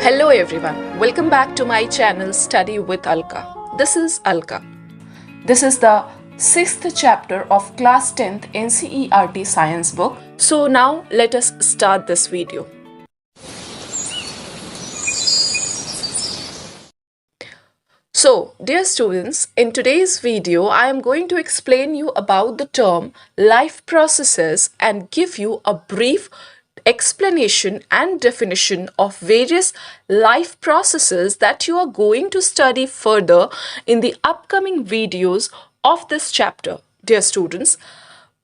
Hello everyone, welcome back to my channel Study with Alka. This is Alka. This is the 6th chapter of class 10th NCERT science book. So now let us start this video. So dear students, in today's video I am going to explain you about the term life processes and give you a brief explanation and definition of various life processes that you are going to study further in the upcoming videos of this chapter. Dear students,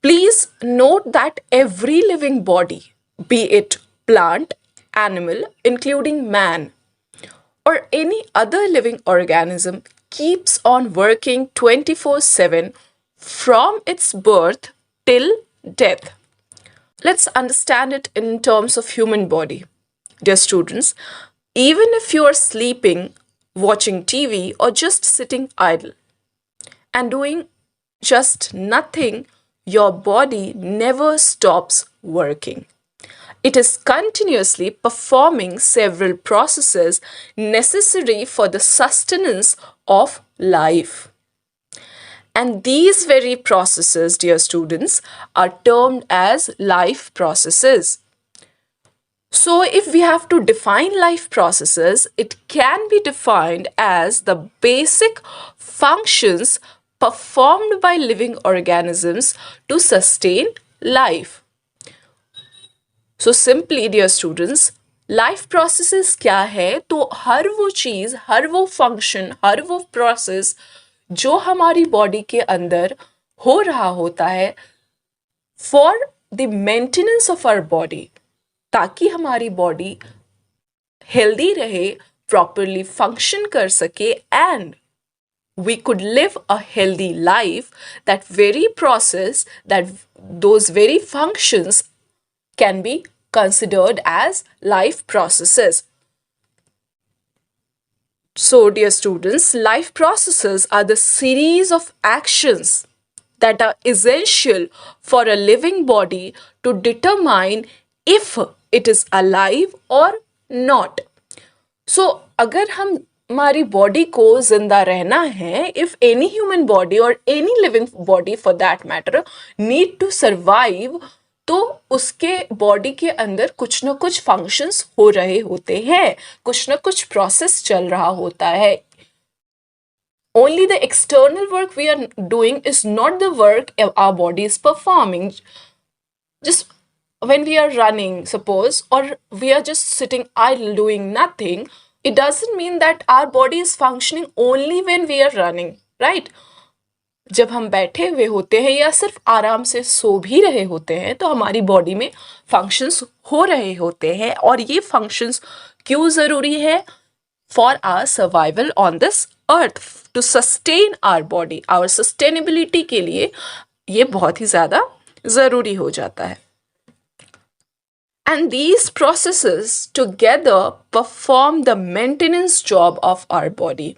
please note that every living body, be it plant, animal, including man, or any other living organism, keeps on working 24/7 from its birth till death. Let's understand it in terms of human body. Dear students, even if you are sleeping, watching TV, or just sitting idle and doing just nothing, your body never stops working. It is continuously performing several processes necessary for the sustenance of life. And these very processes, dear students, are termed as life processes. So if we have to define life processes, it can be defined as the basic functions performed by living organisms to sustain life. So simply, dear students, life processes क्या है? तो हर वो चीज़, हर वो function, हर वो process जो हमारी body के अंदर हो रहा होता है for the maintenance of our body, ताकि हमारी बॉडी हेल्दी रहे, प्रॉपरली फंक्शन कर सके and we could live a healthy life. That very process, that those very functions can be considered as life processes. So, dear students, life processes are the series of actions that are essential for a living body to determine if it is alive or not. So, अगर हमारी body को जिंदा रहना है, if any human body or any living body for that matter need to survive, तो उसके body के अंदर कुछ ना कुछ फंक्शंस हो रहे होते हैं, कुछ ना कुछ प्रोसेस चल रहा होता है. Only the external work we are doing is not the work our body is performing. Just when we are running, suppose, or we are just sitting idle doing nothing, it doesn't mean that our body is functioning only when we are running, right? जब हम बैठे हुए होते हैं या सिर्फ आराम से सो भी रहे होते हैं तो हमारी बॉडी में फंक्शंस हो रहे होते हैं, और ये फंक्शंस क्यों ज़रूरी है? For our survival on this earth, to sustain our body, our sustainability के लिए ये बहुत ही ज़्यादा ज़रूरी हो जाता है. And these processes together perform the maintenance job of our body.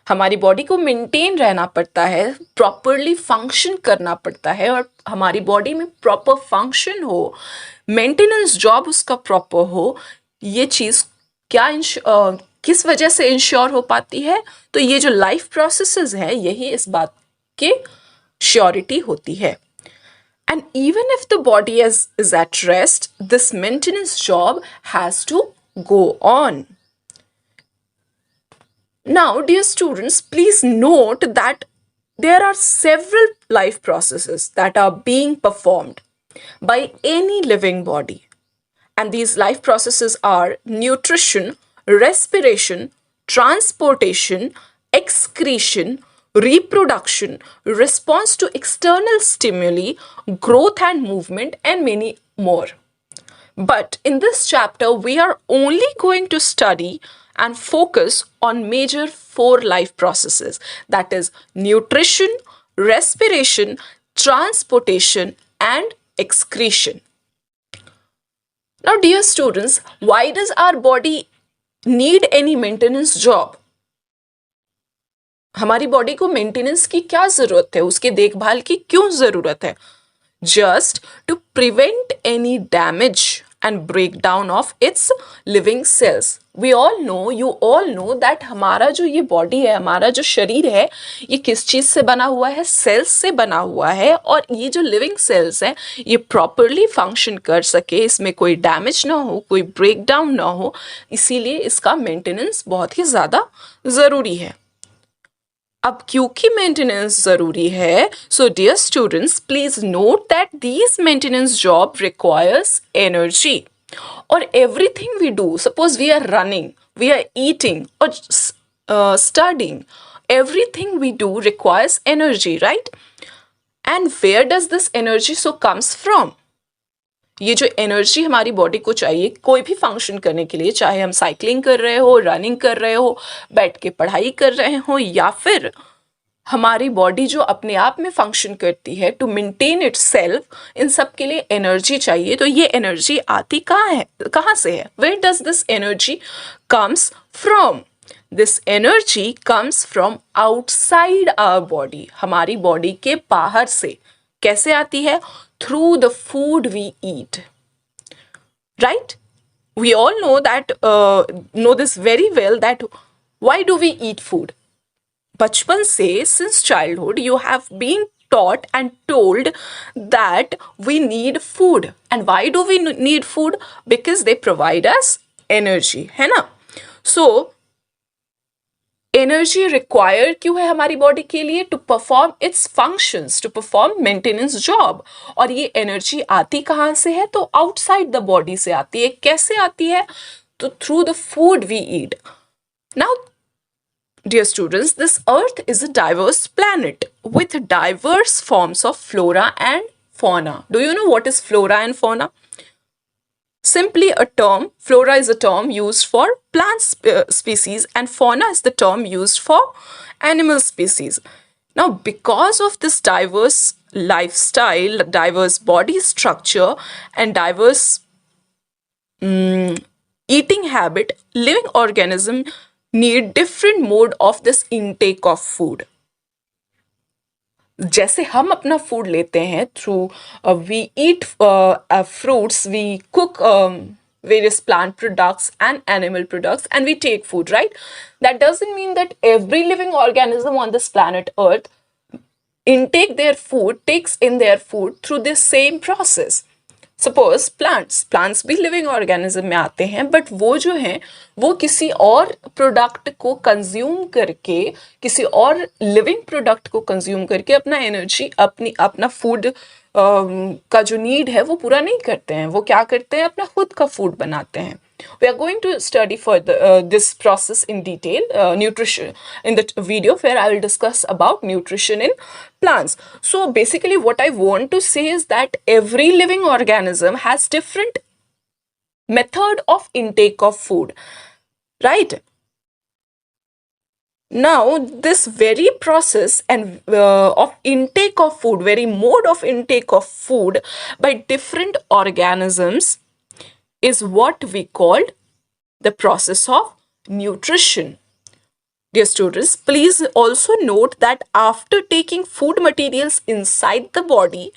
हमारी बॉडी को मेंटेन रहना पड़ता है, प्रॉपरली फंक्शन करना पड़ता है, और हमारी बॉडी में प्रॉपर फंक्शन हो, मेंटेनेंस जॉब उसका प्रॉपर हो. ये चीज़ क्या किस वजह से इंश्योर हो पाती है? तो ये जो लाइफ प्रोसेसेस हैं, यही इस बात के श्योरिटी होती है. And even if the body is at rest, this maintenance job has to go on. Now, dear students, please note that there are several life processes that are being performed by any living body. And these life processes are nutrition, respiration, transportation, excretion, reproduction, response to external stimuli, growth and movement, and many more. But in this chapter, we are only going to study and focus on major 4 life processes, that is nutrition, respiration, transportation, and excretion. Now, dear students, why does our body need any maintenance job? हमारी body को maintenance की क्या जरूरत है, उसके देखभाल की क्यों जरूरत है? Just to prevent any damage and breakdown of its living cells. We all know, you all know that हमारा जो ये बॉडी है, हमारा जो शरीर है, ये किस चीज़ से बना हुआ है? सेल्स से बना हुआ है। और ये जो लिविंग सेल्स हैं, ये प्रॉपरली फंक्शन कर सके, इसमें कोई डैमेज ना हो, कोई ब्रेकडाउन ना हो, इसीलिए इसका मेंटेनेंस बहुत ही ज़्यादा ज़रूरी है। अब क्योंकि मेंटेनेंस जरूरी है, so dear students please note that these maintenance job requires energy. और everything we do, suppose we are running, we are eating और studying, everything we do requires energy, right? And where does this energy so comes from? ये जो energy हमारी body को चाहिए कोई भी function करने के लिए, चाहे हम साइकिलिंग कर रहे हो, रनिंग कर रहे हो, बैठ के पढ़ाई कर रहे हो, या फिर हमारी बॉडी जो अपने आप में फंक्शन करती है टू मेंटेन इट्स सेल्फ, इन सब के लिए एनर्जी चाहिए। तो ये एनर्जी आती कहाँ से है? Where does this energy comes from? This energy comes from outside our body, हमारी बॉडी के बाहर से। कैसे आती है? Through the food we eat, right? We all know this very well, that why do we eat food? बचपन से, since childhood, you have been taught and told that we need food. And why do we need food? Because they provide us energy, है ना? So energy required क्यों है हमारी body के लिए? To perform its functions, to perform maintenance job. और ये energy आती कहाँ से है? तो आउटसाइड द बॉडी से आती है। कैसे आती है? तो through the food we eat. Now dear students, this earth is a diverse planet with diverse forms of flora and fauna. Do you know what is flora and fauna? Simply a term. Flora is a term used for plant species and fauna is the term used for animal species. Now, because of this diverse lifestyle, diverse body structure and diverse eating habit, living organism need different mode of this intake of food. जैसे हम अपना food लेते हैं through we eat fruits, we cook various plant products and animal products, and we take food, right? That doesn't mean that every living organism on this planet Earth takes in their food through this same process. Suppose plants भी living organism में आते हैं, but वो जो हैं वो किसी और प्रोडक्ट को कंज्यूम करके, किसी और लिविंग प्रोडक्ट को कंज्यूम करके अपना एनर्जी, अपना फूड का जो नीड है वो पूरा नहीं करते हैं। वो क्या करते हैं? अपना खुद का फूड बनाते हैं। We are going to study further this process in detail, nutrition, in the video where I will discuss about nutrition in plants. So basically what I want to say is that every living organism has different method of intake of food, right? Now this very process and of intake of food, very mode of intake of food by different organisms is what we called the process of nutrition. Dear students, please also note that after taking food materials inside the body,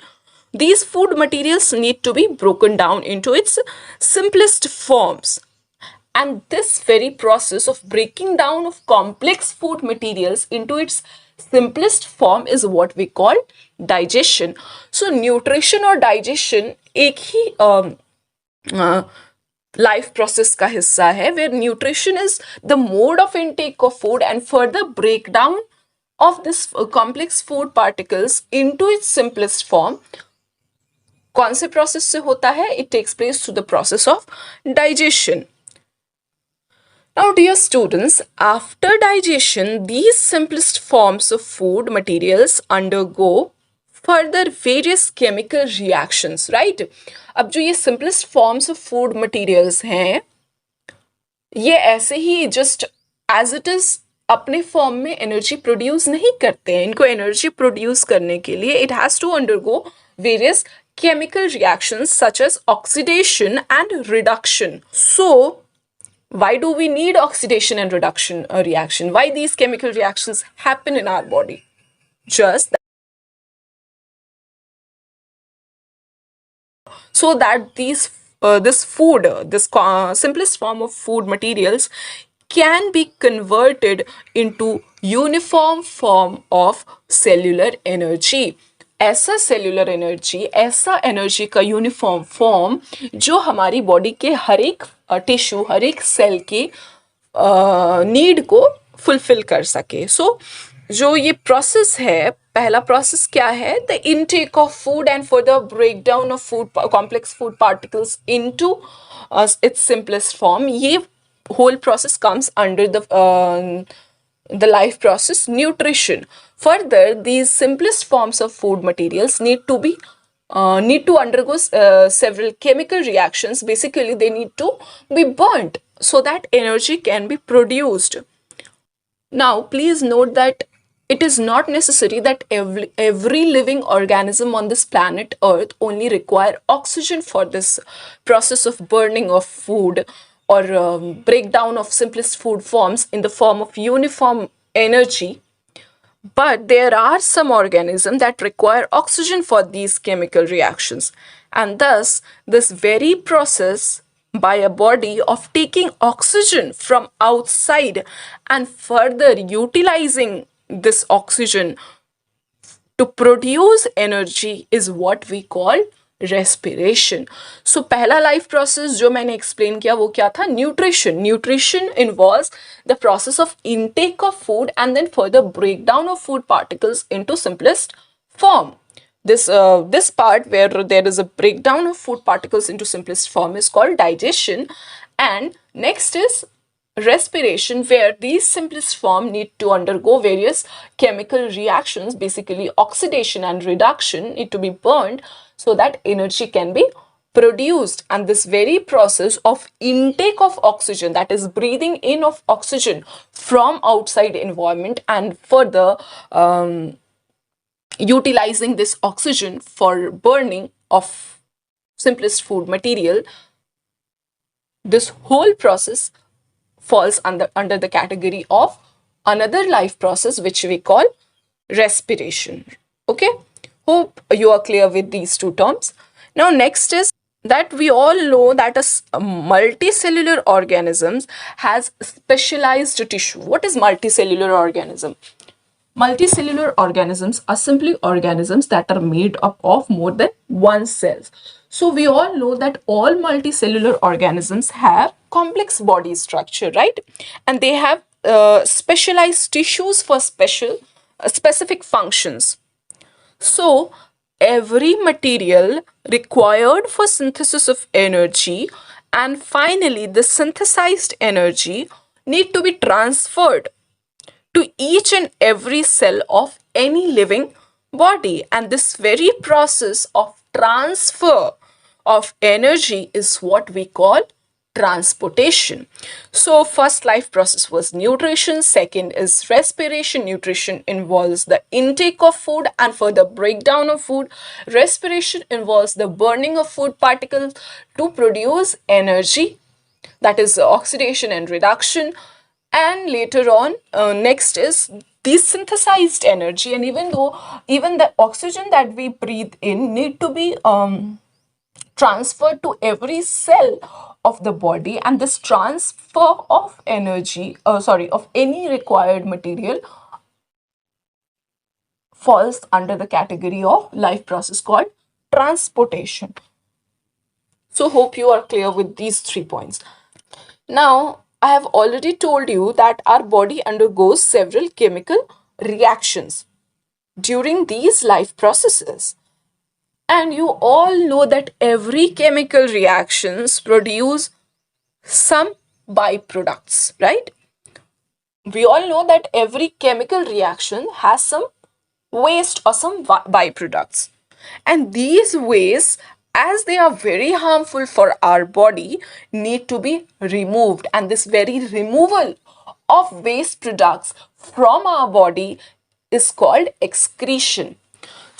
these food materials need to be broken down into its simplest forms. And this very process of breaking down of complex food materials into its simplest form is what we call digestion. So nutrition और digestion एक ही life process का हिस्सा है, where nutrition is the mode of intake of food and further break down of this complex food particles into its simplest form. कौन से process से होता है? It takes place through the process of digestion. Now, dear students, after digestion, these simplest forms of food materials undergo further various chemical reactions, right? अब जो ये simplest forms of food materials हैं, ये ऐसे ही just as it is अपने form में energy produce नहीं करते हैं। इनको एनर्जी प्रोड्यूस करने के लिए it has to undergo various chemical reactions such as oxidation and reduction. So, why do we need oxidation and reduction reaction? Why these chemical reactions happen in our body? Just so that these this food, simplest form of food materials can be converted into uniform form of cellular energy. ऐसा cellular energy, ऐसा energy का uniform form जो हमारी body के हर एक tissue, हर एक cell के need को फुलफिल कर सके. सो जो ये प्रोसेस है, पहला प्रोसेस क्या है? The intake of food and for the break down of food complex food particles into its simplest form. ये whole process comes under the life process nutrition. Further, these simplest forms of food materials need to undergo several chemical reactions. Basically, they need to be burnt so that energy can be produced. Now, please note that it is not necessary that every living organism on this planet Earth only require oxygen for this process of burning of food or breakdown of simplest food forms in the form of uniform energy. But there are some organisms that require oxygen for these chemical reactions. And thus, this very process by a body of taking oxygen from outside and further utilizing this oxygen to produce energy is what we call respiration. So पहला life process जो मैंने explain किया वो क्या था? Nutrition. Nutrition involves the process of intake of food and then further breakdown of food particles into simplest form. This part where there is a breakdown of food particles into simplest form is called digestion, and next is respiration, where these simplest form need to undergo various chemical reactions. Basically, oxidation and reduction need to be burned so that energy can be produced. And this very process of intake of oxygen, that is breathing in of oxygen from outside environment and further utilizing this oxygen for burning of simplest food material, this whole process falls under the category of another life process which we call respiration. Okay, hope you are clear with these two terms. Now next is that we all know that a multicellular organisms has specialized tissue. What is multicellular organism? Multicellular organisms are simply organisms that are made up of more than one cell. So we all know that all multicellular organisms have complex body structure, right? And they have specialized tissues for specific functions. So every material required for synthesis of energy and finally the synthesized energy need to be transferred to each and every cell of any living body. And this very process of transfer of energy is what we call transportation. So first life process was nutrition, second is respiration. Nutrition involves the intake of food and further breakdown of food. Respiration involves the burning of food particles to produce energy, that is oxidation and reduction. And later on, next is the synthesized energy. And even the oxygen that we breathe in need to be transferred to every cell of the body, and this transfer of energy, of any required material falls under the category of life process called transportation. So hope you are clear with these 3 points. Now, I have already told you that our body undergoes several chemical reactions during these life processes. And you all know that every chemical reactions produce some byproducts, right? We all know that every chemical reaction has some waste or some byproducts. And these wastes, as they are very harmful for our body, need to be removed. And this very removal of waste products from our body is called excretion.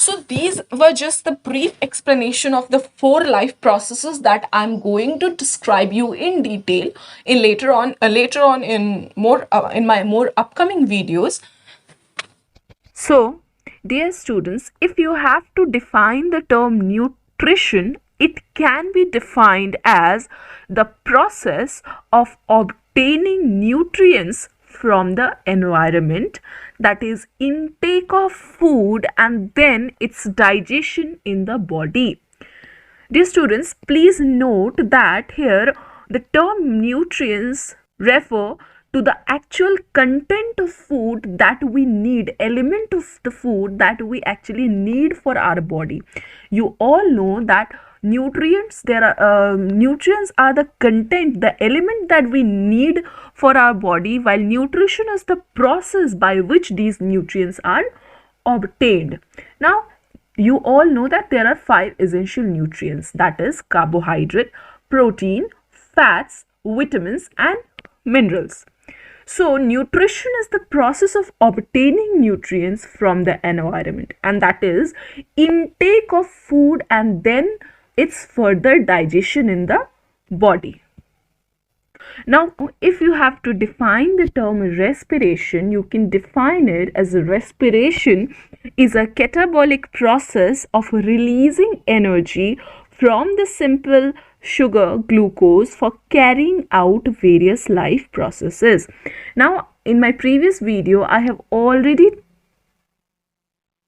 So these were just the brief explanation of the 4 life processes that I'm going to describe you in detail in later on in my more upcoming videos. So, dear students, if you have to define the term nutrition it can be defined as the process of obtaining nutrients from the environment, that is intake of food and then its digestion in the body. Dear students, please note that here the term nutrients refer to the actual content of food that we need, element of the food that we actually need for our body. You all know that nutrients are the content, the element that we need for our body, while nutrition is the process by which these nutrients are obtained. Now you all know that there are 5 essential nutrients, that is carbohydrate, protein, fats, vitamins and minerals. So nutrition is the process of obtaining nutrients from the environment, and that is intake of food and then its further digestion in the body. Now, if you have to define the term respiration, you can define it as respiration is a catabolic process of releasing energy from the simple sugar glucose for carrying out various life processes. Now, in my previous video, I have already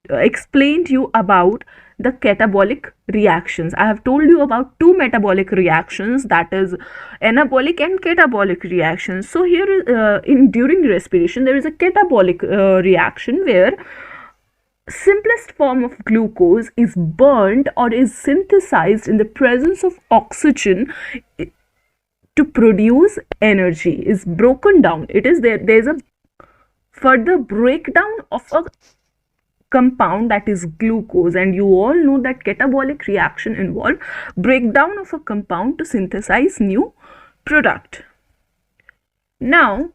explained you about the catabolic reactions. I have told you about 2 metabolic reactions, that is anabolic and catabolic reactions. So here during respiration there is a catabolic reaction where simplest form of glucose is burnt or is synthesized in the presence of oxygen to produce energy, is broken down. It is there's a further breakdown of a compound, that is glucose, and you all know that catabolic reaction involve breakdown of a compound to synthesize new product. Now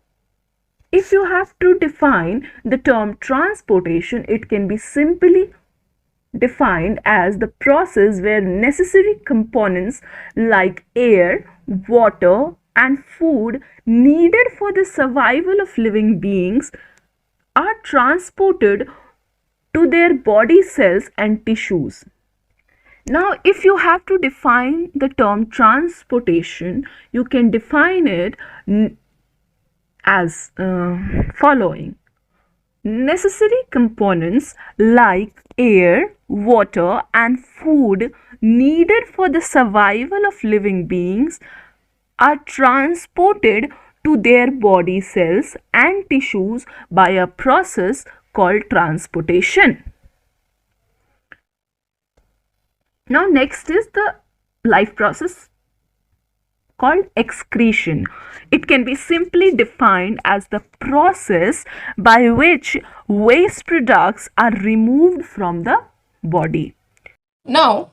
if you have to define the term transportation, it can be simply defined as the process where necessary components like air, water and food needed for the survival of living beings are transported to their body cells and tissues. Now, if you have to define the term transportation, you can define it as following. Necessary components like air, water and food needed for the survival of living beings are transported to their body cells and tissues by a process called transportation. Now next is the life process called excretion. It can be simply defined as the process by which waste products are removed from the body. Now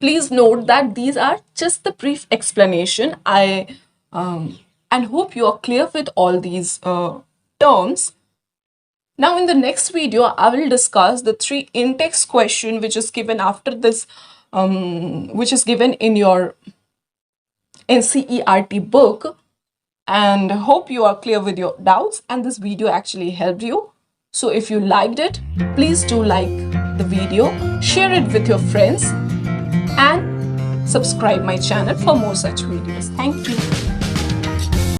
please note that these are just the brief explanation. I and hope you are clear with all these terms. Now in the next video, I will discuss the 3 in-text question which is given after this, which is given in your NCERT book, and hope you are clear with your doubts and this video actually helped you. So if you liked it, please do like the video, share it with your friends and subscribe my channel for more such videos. Thank you.